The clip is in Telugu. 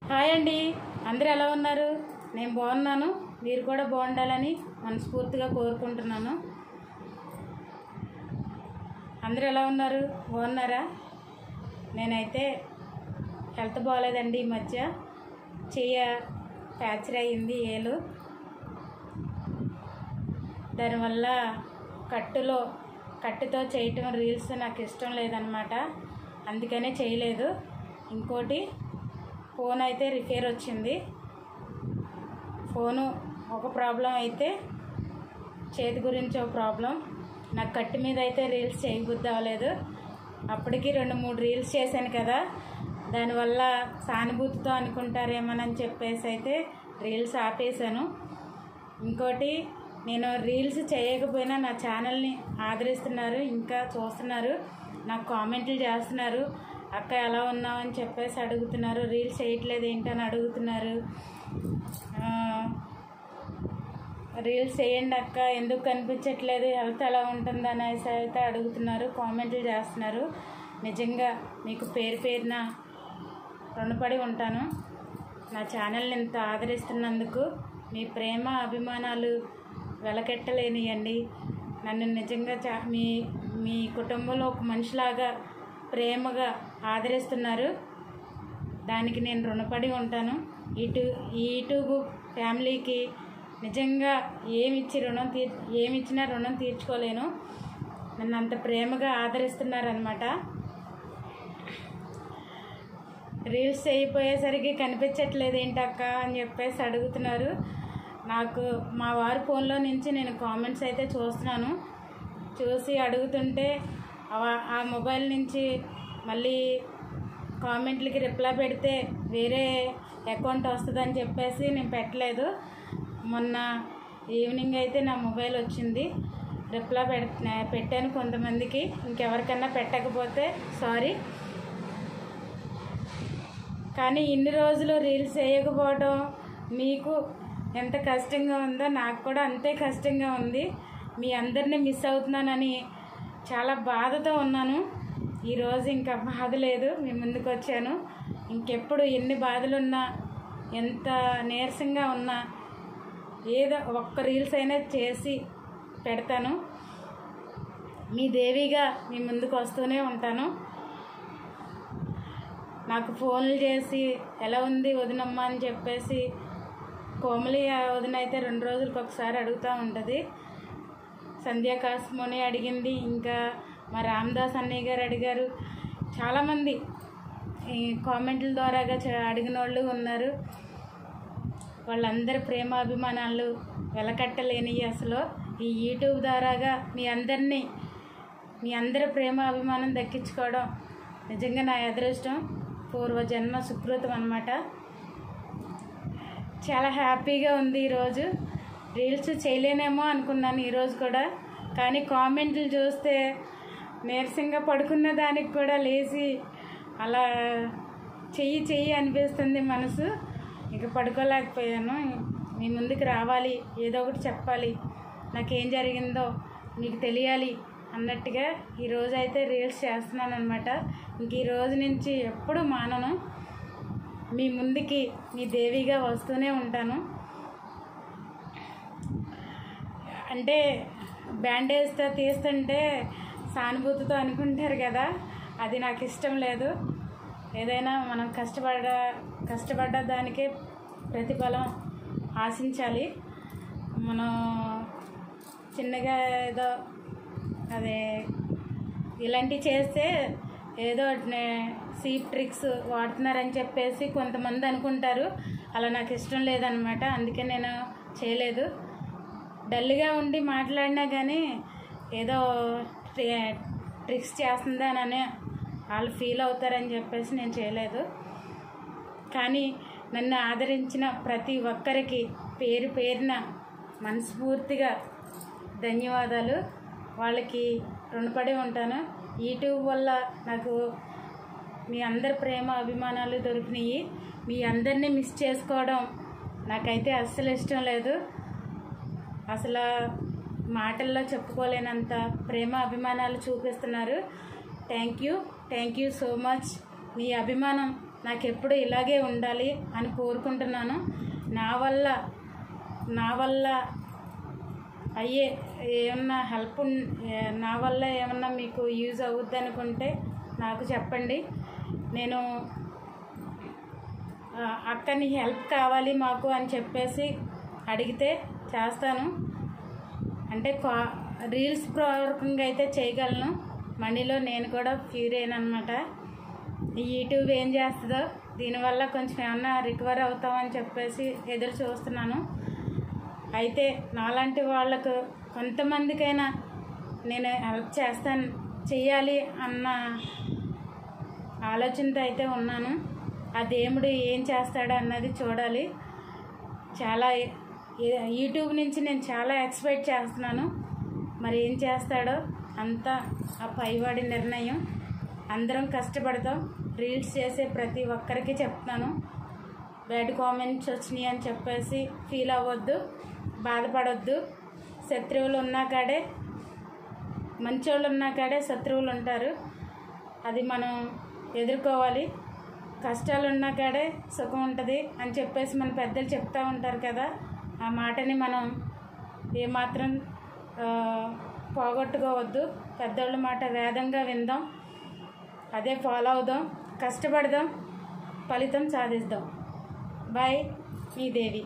హాయ్ అండి, అందరూ ఎలా ఉన్నారు? నేను బాగున్నాను. మీరు కూడా బాగుండాలని మనస్ఫూర్తిగా కోరుకుంటున్నాను. అందరూ ఎలా ఉన్నారు? బాగున్నారా? నేనైతే హెల్త్ బాగోలేదండి. ఈ మధ్య చెయ్య ఫ్రాక్చర్ అయ్యింది, ఏలు. దానివల్ల కట్టుతో చేయటం రీల్స్ నాకు ఇష్టం లేదనమాట. అందుకనే చేయలేదు. ఇంకోటి, ఫోన్ అయితే రిపేర్ వచ్చింది. ఫోను ఒక ప్రాబ్లం అయితే చేతి గురించి ఒక ప్రాబ్లం. నాకు కట్టు మీద అయితే రీల్స్ చేయబుద్ధి అవ్వలేదు. అప్పటికి 2-3 రీల్స్ చేశాను కదా, దానివల్ల సానుభూతితో అనుకుంటారేమోనని చెప్పేసి అయితే రీల్స్ ఆపేశాను. ఇంకోటి, నేను రీల్స్ చేయకపోయినా నా ఛానల్ని ఆదరిస్తున్నారు, ఇంకా చూస్తున్నారు, నాకు కామెంట్లు చేస్తున్నారు. అక్క ఎలా ఉన్నావు అని చెప్పేసి అడుగుతున్నారు. రీల్స్ చేయట్లేదు ఏంటని అడుగుతున్నారు. రీల్స్ చేయండి అక్క, ఎందుకు కనిపించట్లేదు, హెల్త్ ఎలా ఉంటుంది అనేసి అయితే అడుగుతున్నారు, కామెంట్లు చేస్తున్నారు. నిజంగా మీకు పేరున రుణపడి ఉంటాను. నా ఛానల్ని ఇంత ఆదరిస్తున్నందుకు మీ ప్రేమ అభిమానాలు వెలకెట్టలేనియండి. నన్ను నిజంగా మీ కుటుంబంలో ఒక మనిషిలాగా ప్రేమగా ఆదరిస్తున్నారు. దానికి నేను రుణపడి ఉంటాను. ఈ యూట్యూబ్ ఫ్యామిలీకి నిజంగా ఏమిచ్చినా రుణం తీర్చుకోలేను. నన్ను అంత ప్రేమగా ఆదరిస్తున్నారనమాట. రీల్స్ అయిపోయేసరికి కనిపించట్లేదు ఏంటక్క అని చెప్పేసి అడుగుతున్నారు. నాకు మా వారి ఫోన్లో నుంచి నేను కామెంట్స్ అయితే చూస్తున్నాను. చూసి అడుగుతుంటే ఆ మొబైల్ నుంచి మళ్ళీ కామెంట్లకి రిప్లై పెడితే వేరే అకౌంట్ వస్తుందని చెప్పేసి నేను పెట్టలేదు. మొన్న ఈవినింగ్ అయితే నా మొబైల్ వచ్చింది, రిప్లై పెట్టాను కొంతమందికి. ఇంకెవరికన్నా పెట్టకపోతే సారీ. కానీ ఇన్ని రోజులు రీల్స్ చేయకపోవడం మీకు ఎంత కష్టంగా ఉందో నాకు కూడా అంతే కష్టంగా ఉంది. మీ అందరినీ మిస్ అవుతున్నానని చాలా బాధతో ఉన్నాను. ఈరోజు ఇంకా బాధ లేదు, మీ ముందుకు వచ్చాను. ఇంకెప్పుడు ఎన్ని బాధలున్నా, ఎంత నీరసంగా ఉన్నా ఏదో ఒక్క రీల్స్ అయినా చేసి పెడతాను. మీ దేవిగా మీ ముందుకు వస్తూనే ఉంటాను. నాకు ఫోన్లు చేసి ఎలా ఉంది వదినమ్మ అని చెప్పేసి కోమలి వదిన అయితే 2 రోజులకు ఒకసారి అడుగుతూ ఉంటుంది. సంధ్యా కాస్మోని అడిగింది, ఇంకా మా రామదాస్ అన్నయ్య గారు అడిగారు. చాలామంది ఈ కామెంట్ల ద్వారాగా అడిగిన వాళ్ళు ఉన్నారు. వాళ్ళందరి ప్రేమాభిమానాలు వెలకట్టలేనివి. అసలు ఈ యూట్యూబ్ ద్వారాగా మీ అందరి ప్రేమాభిమానం దక్కించుకోవడం నిజంగా నా అదృష్టం, పూర్వజన్మ సుకృతం అన్నమాట. చాలా హ్యాపీగా ఉంది. ఈరోజు రీల్స్ చేయలేనేమో అనుకున్నాను ఈరోజు కూడా, కానీ కామెంట్లు చూస్తే నీరసంగా పడుకున్న దానికి కూడా లేచి అలా చెయ్యి అనిపిస్తుంది మనసు. ఇక పడుకోలేకపోయాను. మీ ముందుకు రావాలి, ఏదో ఒకటి చెప్పాలి, నాకేం జరిగిందో మీకు తెలియాలి అన్నట్టుగా ఈరోజు అయితే రీల్స్ చేస్తున్నాను అనమాట. ఇంక ఈ రోజు నుంచి ఎప్పుడు మానను, మీ ముందుకి మీ దేవిగా వస్తూనే ఉంటాను. అంటే బ్యాండేజ్తో తీస్తుంటే సానుభూతితో అనుకుంటారు కదా, అది నాకు ఇష్టం లేదు. ఏదైనా మనం కష్టపడ్డ దానికే ప్రతిఫలం ఆశించాలి. మనం చిన్నగా ఏదో అదే ఇలాంటివి చేస్తే ఏదో సీప్ ట్రిక్స్ వాడుతున్నారని చెప్పేసి కొంతమంది అనుకుంటారు. అలా నాకు ఇష్టం లేదనమాట. అందుకే నేను చేయలేదు. డల్గా ఉండి మాట్లాడినా కానీ ఏదో ట్రిక్స్ చేస్తుందానని వాళ్ళు ఫీల్ అవుతారని చెప్పేసి నేను చేయలేదు. కానీ నన్ను ఆదరించిన ప్రతి ఒక్కరికి పేరున మనస్ఫూర్తిగా ధన్యవాదాలు. వాళ్ళకి రుణపడి ఉంటాను. యూట్యూబ్ వల్ల నాకు మీ అందరి ప్రేమ అభిమానాలు దొరికినాయి. మీ అందరినీ మిస్ చేసుకోవడం నాకైతే అస్సలు ఇష్టం లేదు. అసలు మాటల్లో చెప్పుకోలేనంత ప్రేమ అభిమానాలు చూపిస్తున్నారు. Thank you so much. మీ అభిమానం నాకు ఎప్పుడు ఇలాగే ఉండాలి అని కోరుకుంటున్నాను. నా వల్ల అయ్యే ఏమన్నా హెల్ప్ నా వల్ల ఏమన్నా మీకు యూజ్ అవుద్ది అనుకుంటే నాకు చెప్పండి. నేను అక్కని హెల్ప్ కావాలి మాకు అని చెప్పేసి అడిగితే చేస్తాను. అంటే రీల్స్ పూర్వకంగా అయితే చేయగలను. మనీలో నేను కూడా ఫ్యూరేనమాట. ఈ యూట్యూబ్ ఏం చేస్తుందో దీనివల్ల కొంచెం ఏమన్నా రికవర్ అవుతామని చెప్పేసి ఎదురు చూస్తున్నాను. అయితే నాలాంటి వాళ్ళకు కొంతమందికైనా నేను హెల్ప్ చెయ్యాలి అన్న ఆలోచనతో అయితే ఉన్నాను. ఆ దేవుడు ఏం చేస్తాడో అన్నది చూడాలి. చాలా యూట్యూబ్ నుంచి నేను చాలా ఎక్స్పెక్ట్ చేస్తున్నాను. మరి ఏం చేస్తాడో అంతా ఆ పైవాడి నిర్ణయం. అందరం కష్టపడతాం. రీల్స్ చేసే ప్రతి ఒక్కరికి చెప్తున్నాను, బ్యాడ్ కామెంట్స్ వచ్చినాయి అని చెప్పేసి ఫీల్ అవ్వద్దు, బాధపడొద్దు. శత్రువులు ఉన్నా కాడే, మంచోళ్ళు ఉన్నా కాడే శత్రువులు ఉంటారు. అది మనం ఎదుర్కోవాలి. కష్టాలు ఉన్నా కాడే సుఖం ఉంటుంది అని చెప్పేసి మన పెద్దలు చెప్తూ ఉంటారు కదా. ఆ మాటని మనం ఏమాత్రం పోగొట్టుకోవద్దు. పెద్దోళ్ళ మాట వేదంగా విందాం, అదే ఫాలో అవుదాం, కష్టపడదాం, ఫలితం సాధిద్దాం. బాయ్, మీ దేవి.